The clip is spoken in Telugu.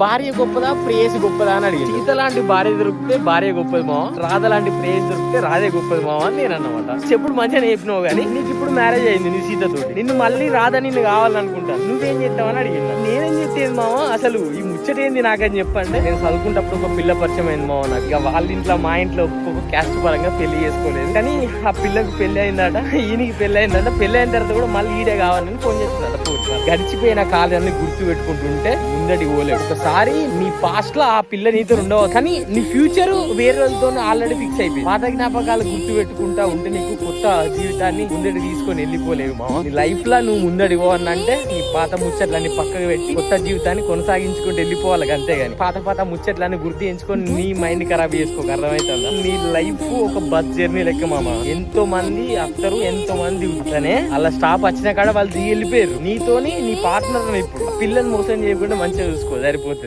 భార్య గొప్పదా ప్రేయసి గొప్పదా అని అడిగి సీత లాంటి భార్య దొరికితే భార్య గొప్పది మావ, రాధ లాంటి ప్రేయసి దొరికితే రాధే గొప్పది మావ అని నేను అన్నమాట. చెప్పుడు మంచిగా నేర్పినావు కానీ నీకు ఇప్పుడు మ్యారేజ్ అయింది నీ సీతతో, నిన్ను మళ్ళీ రాధ నిన్ను కావాలనుకుంటాను, నువ్వేం చేస్తావని అడిగిందా. నేనేం చేసేది మావ, అసలు ఈ ముచ్చటేంది నాకని చెప్పంటే, నేను చదువుకుంటప్పుడు ఒక పిల్ల పరిచయం అయింది మావ నాకు. ఇక వాళ్ళ ఇంట్లో మా ఇంట్లో ఒక క్యాస్ట్ పరంగా పెళ్లి చేసుకోలేదు, కానీ ఆ పిల్లకు పెళ్లి అయిందట, ఈయనకి పెళ్లి అయిందట. పెళ్లి అయిన తర్వాత కూడా మళ్ళీ ఈడే కావాలని ఫోన్ చేస్తున్నాడు. గడిచిపోయిన కాలాన్ని గుర్తు పెట్టుకుంటుంటే ముందడి పోలేడు. ఒకసారి నీ పాస్ట్ లో ఆ పిల్ల నీతో ఉండవు, కానీ నీ ఫ్యూచర్ వేరే వాళ్ళతో ఆల్రెడీ ఫిక్స్ అయిపోయింది. పాత జ్ఞాపకాలు గుర్తు పెట్టుకుంటా ఉంటే నీకు కొత్త జీవితాన్ని ముందడి తీసుకొని వెళ్ళిపోలేవు మామ. నీ లైఫ్ లో నువ్వు ముందడి పోవనంటే నీ పాత ముచ్చట్లన్నీ పక్కకు పెట్టి కొత్త జీవితాన్ని కొనసాగించుకుంటూ వెళ్ళిపోవాలి. అంతేగాని పాత ముచ్చట్లన్నీ గుర్తు ఎంచుకొని నీ మైండ్ ఖరాబ్ చేసుకోక, అర్థమవుతుందా? నీ లైఫ్ ఒక బస్ జర్నీ లెక్క మామ. ఎంతో మంది వస్తారు, ఎంతో మంది ఉంటానే అలా స్టాప్ వచ్చిన కాడ వాళ్ళు దిగి వెళ్ళిపోయారు. నీతోని నీ పార్ట్నర్ ఇప్పుడు పిల్లల్ని మోసం చేయకుండా మంచిగా చూసుకో, సరిపోతుంది.